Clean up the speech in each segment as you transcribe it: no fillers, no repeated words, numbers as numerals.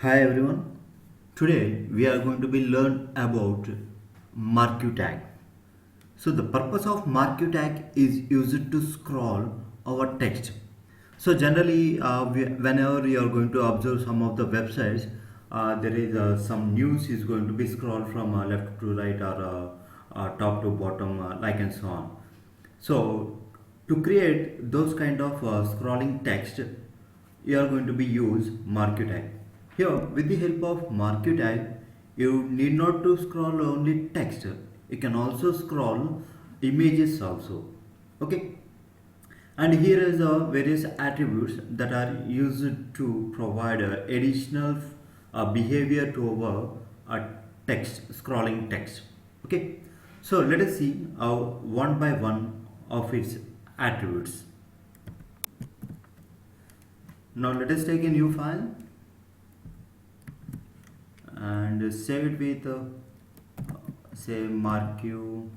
Hi everyone. Today we are going to be learn about marquee tag. So the purpose of marquee tag is used to scroll our text. So generally, whenever you are going to observe some of the websites, there is some news is going to be scrolled from left to right or top to bottom, like and so on. So to create those kind of scrolling text, you are going to be use marquee tag. Here, with the help of marquee tag, you need not to scroll only text. You can also scroll images also. Okay, and here is various attributes that are used to provide additional behavior to our text scrolling text. Okay, so let us see one by one of its attributes. Now let us take a new file and save it with say marquee.html.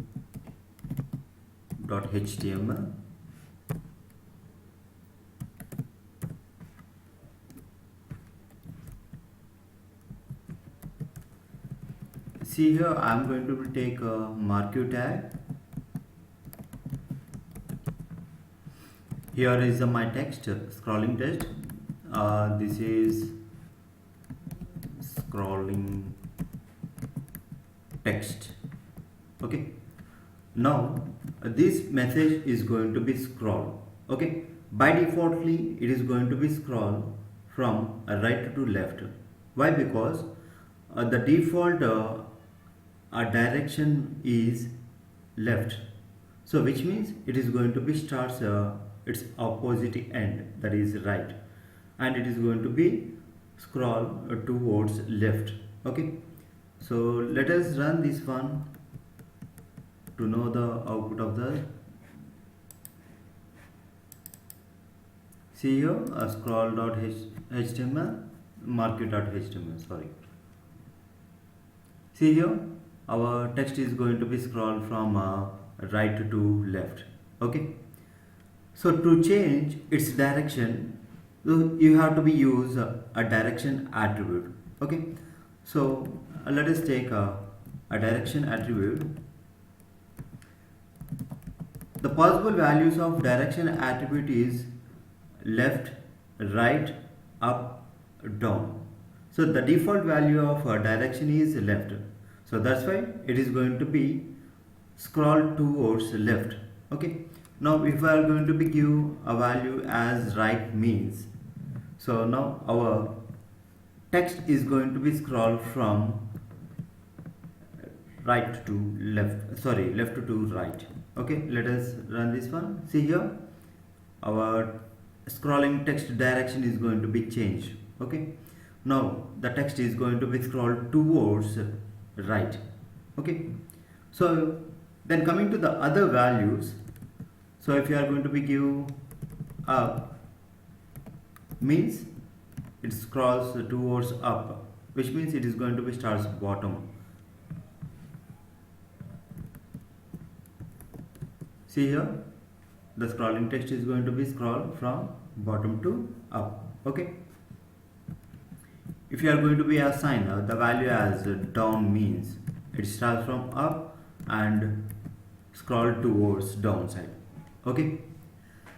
See here, I am going to take a marquee tag. Here is my text, scrolling text. This is scrolling text. Okay. Now this message is going to be scrolled. Okay. By defaultly, it is going to be scrolled from right to left. Why? Because the default direction is left, so which means it is going to be starts its opposite end, that is right, and it is going to be scroll towards left. Okay, so let us run this one to know the output of the. See here, scroll.html, marquee.html, sorry. See here, our text is going to be scrolled from right to left. Okay, so to change its direction, you have to be use a direction attribute. Okay, so let us take a direction attribute. The possible values of direction attribute is left, right, up, down. So the default value of direction is left. So that's why it is going to be scroll towards left. Okay. Now if I are going to be give a value as right means, so now our text is going to be scroll from right to left, sorry, left to right. Okay, let us run this one. See here, our scrolling text direction is going to be changed. Okay, now the text is going to be scrolled towards right. Okay, so then coming to the other values, so if you are going to be give up means it scrolls towards up, which means it is going to be starts bottom. See here, the scrolling text is going to be scrolled from bottom to up. Okay, if you are going to be assign the value as down means it starts from up and scroll towards downside. Okay,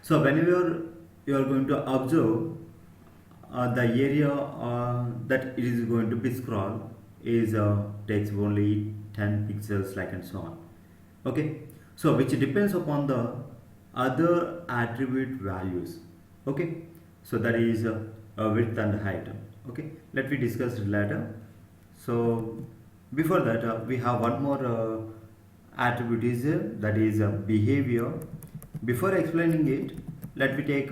so whenever you are going to observe the area that it is going to be scroll is takes only 10 pixels, like and so on. Okay, so which depends upon the other attribute values. Okay, so that is width and height. Okay, let me discuss it later. So before that, we have one more attribute is that is behavior. Before explaining it, let me take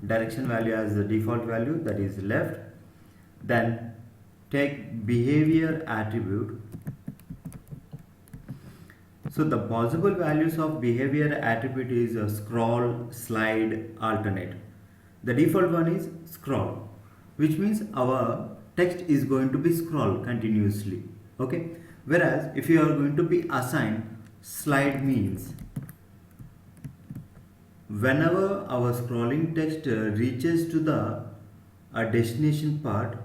direction value as the default value, that is left. Then take behavior attribute. So the possible values of behavior attribute is scroll, slide, alternate. The default one is scroll, which means our text is going to be scroll continuously. Okay, whereas if you are going to be assigned slide means whenever our scrolling text reaches to the destination part,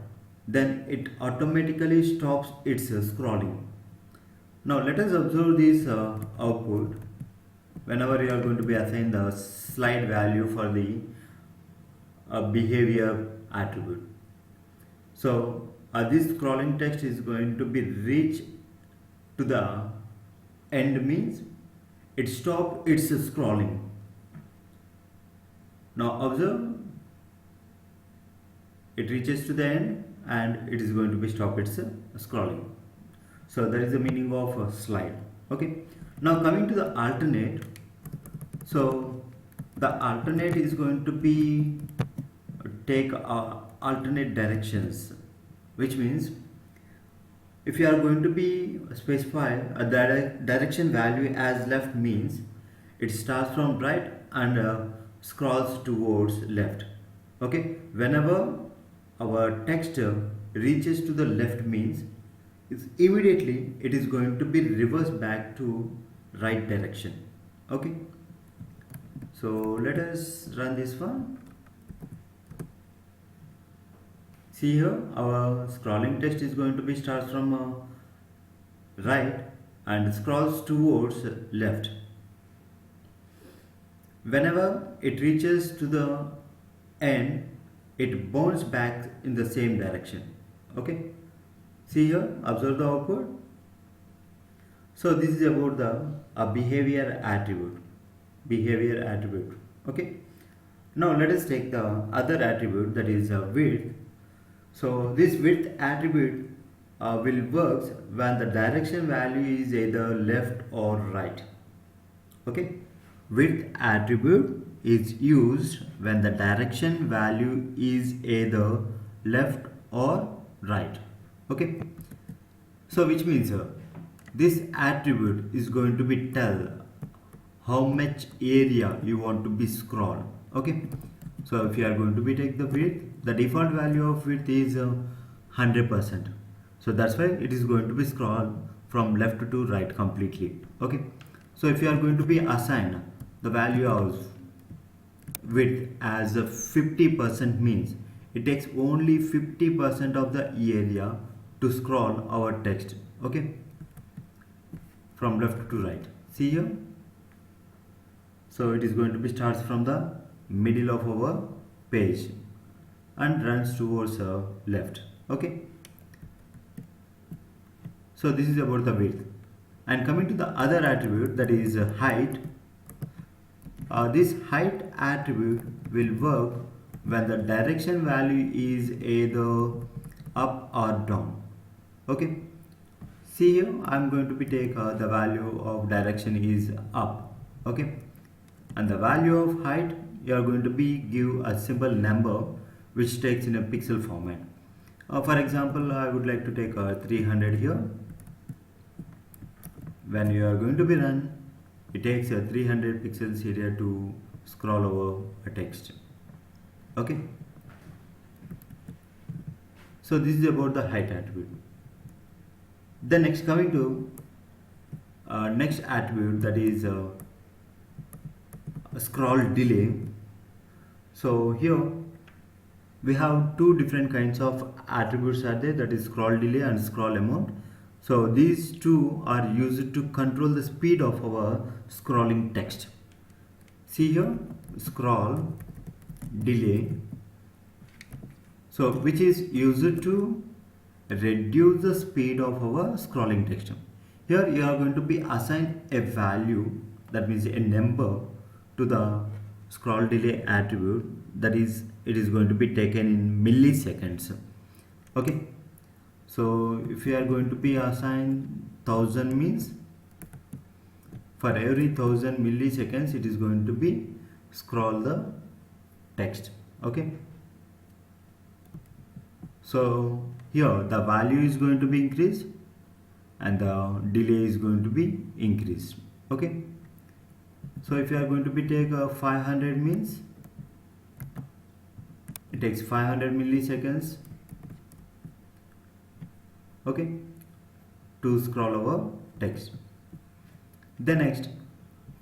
then it automatically stops its scrolling. Now let us observe this output whenever you are going to be assigned the slide value for the behavior attribute. So this scrolling text is going to be reached to the end, means it stopped its scrolling. Now observe, it reaches to the end and it is going to be stop its scrolling. So that is the meaning of a slide. Okay. Now coming to the alternate. So the alternate is going to be take alternate directions, which means if you are going to be specify a direction value as left, means it starts from right and scrolls towards left. Okay, whenever our text reaches to the left, means immediately it is going to be reversed back to right direction. Okay, so let us run this one. See here, our scrolling text is going to be starts from right and scrolls towards left. Whenever it reaches to the end, it bounces back in the same direction. Okay, see here, observe the output. So this is about the behavior attribute. Okay, now let us take the other attribute, that is width. So this width attribute will work when the direction value is either left or right. Okay, width attribute is used when the direction value is either left or right. Okay, so which means this attribute is going to be tell how much area you want to be scroll. Okay, so if you are going to be take the width, the default value of width is 100%. So that's why it is going to be scroll from left to right completely. Okay, so if you are going to be assigned the value of width as 50%, means it takes only 50% of the area to scroll our text. Okay, from left to right. See here, so it is going to be starts from the middle of our page and runs towards left. Okay, so this is about the width. And coming to the other attribute, that is height. This height attribute will work when the direction value is either up or down. Okay, see here, I am going to be take the value of direction is up. Okay, and the value of height, you are going to be give a simple number which takes in a pixel format. For example, I would like to take 300 here. When you are going to be run, it takes 300 pixels area to scroll over a text. Okay, so this is about the height attribute. Then next, coming to next attribute, that is scroll delay. So here we have two different kinds of attributes are there, that is scroll delay and scroll amount. So these two are used to control the speed of our scrolling text. See here, scroll delay, so which is used to reduce the speed of our scrolling text. Here you are going to be assigned a value, that means a number, to the scroll delay attribute, that is it is going to be taken in milliseconds. Okay, so if you are going to be assigned 1000, means for every 1000 milliseconds it is going to be scroll the text. Okay, so here the value is going to be increased and the delay is going to be increased. Okay, so if you are going to be take 500, means it takes 500 milliseconds, okay, to scroll over text. Then next,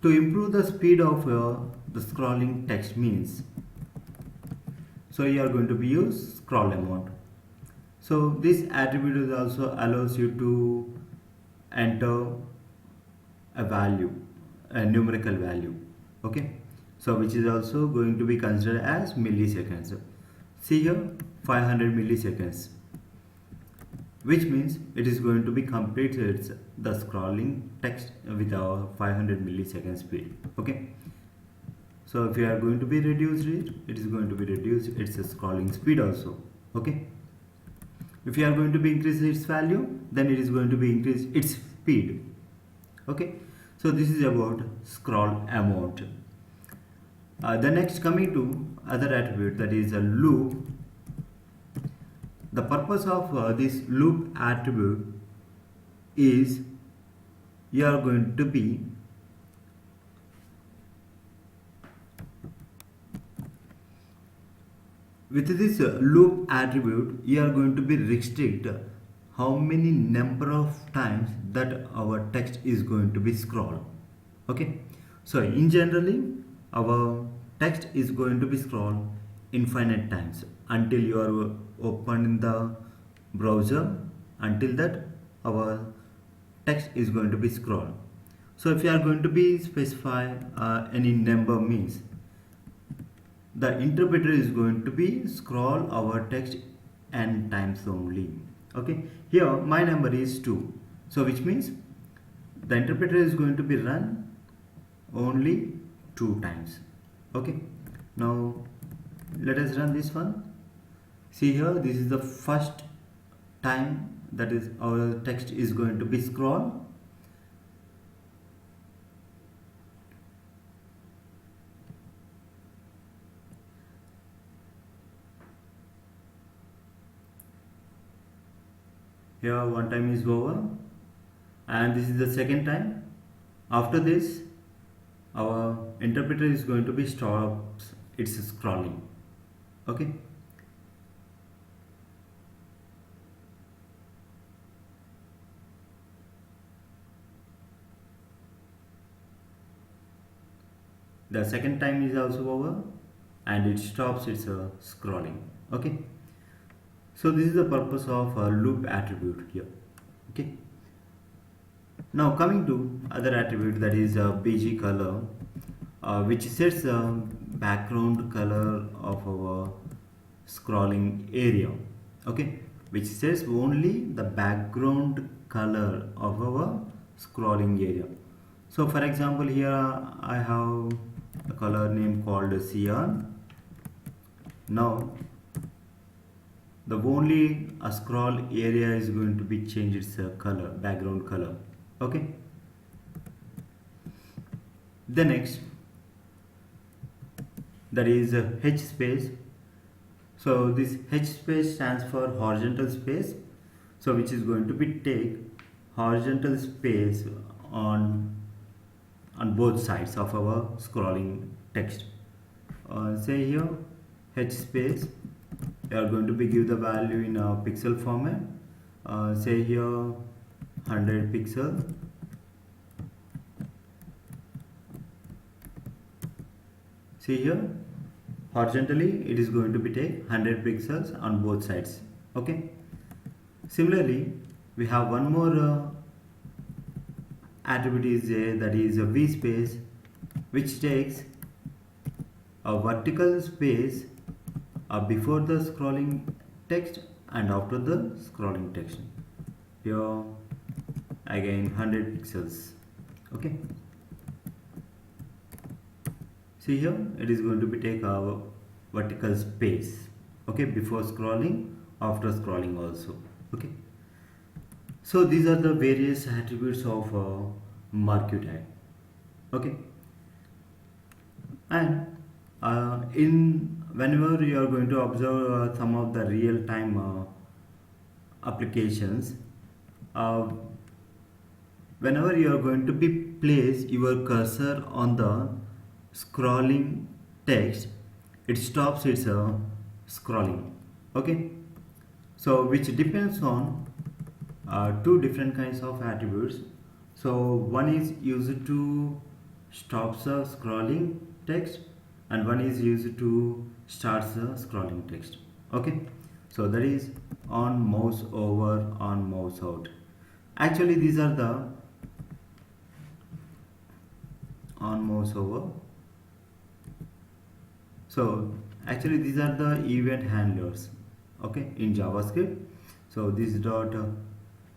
to improve the speed of the scrolling text, means so you are going to be use scroll amount. So this attribute is also allows you to enter a value, a numerical value. Okay, so which is also going to be considered as milliseconds. See here, 500 milliseconds, which means it is going to be completed the scrolling text with our 500 millisecond speed. Okay, so if you are going to be reduced it is going to be reduced its scrolling speed also. Okay, if you are going to be increase its value, then it is going to be increase its speed. Okay, so this is about scroll amount. The next, coming to other attribute, that is a loop. The purpose of this loop attribute is you are going to be with this loop attribute, you are going to be restrict how many number of times that our text is going to be scrolled. Okay, so in generally our text is going to be scrolled infinite times until you are open the browser, until that our text is going to be scrolled. So if you are going to be specify any number, means the interpreter is going to be scroll our text n times only. Okay, here my number is 2, so which means the interpreter is going to be run only 2 times. Okay, now let us run this one. See here, this is the first time that is our text is going to be scrolled. Here one time is over, and this is the second time. After this, our interpreter is going to be stops its scrolling. Okay, the second time is also over, and it stops its scrolling. Okay, so this is the purpose of a loop attribute here. Okay, now coming to other attribute, that is bg color, which sets the background color of our scrolling area. Okay, which sets only the background color of our scrolling area. So for example, here I have a color name called cyan. Now the only scroll area is going to be changed its color, background color. Okay, the next, that is H space. So this H space stands for horizontal space, so which is going to be take horizontal space on both sides of our scrolling text. Say here H space, you are going to be give the value in a pixel format. Say here 100 pixel. See here, horizontally it is going to be take 100 pixels on both sides. Okay, similarly we have one more attribute is that is a V space, which takes a vertical space before the scrolling text and after the scrolling text. Here again 100 pixels. Okay, see here it is going to be take a vertical space, okay, before scrolling, after scrolling also. Okay, so these are the various attributes of marquee tag. Okay, and in whenever you are going to observe some of the real-time applications, whenever you are going to be place your cursor on the scrolling text, it stops its scrolling. Okay, so which depends on two different kinds of attributes. So one is used to stop the scrolling text, and one is used to start the scrolling text. Okay, so that is on mouse over, on mouse out. Actually these are the on mouse over. So actually these are the event handlers, okay, in JavaScript. So this dot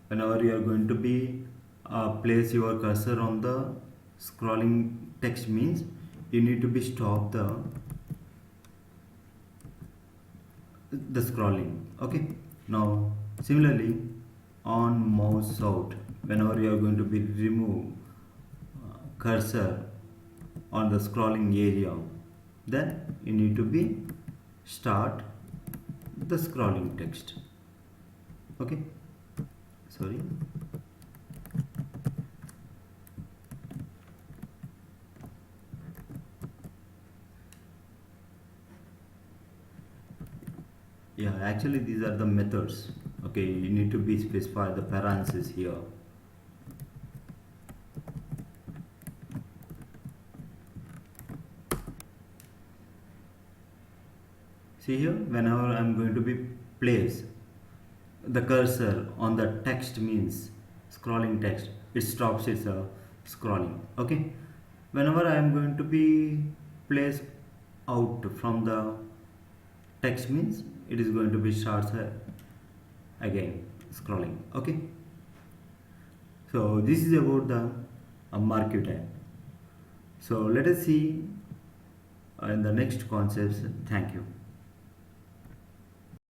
whenever you are going to be place your cursor on the scrolling text means you need to be stop the scrolling, okay. Now similarly on mouse out, whenever you are going to be remove cursor on the scrolling area, then you need to be start the scrolling text, okay. Sorry. Yeah, actually these are the methods, okay. You need to be specify the parentheses here. See here, whenever I'm going to be place the cursor on the text means scrolling text, it stops its scrolling, okay. Whenever I am going to be place out from the text means it is going to be starts again scrolling, okay. So this is about the marquee tag. So let us see in the next concepts. Thank you.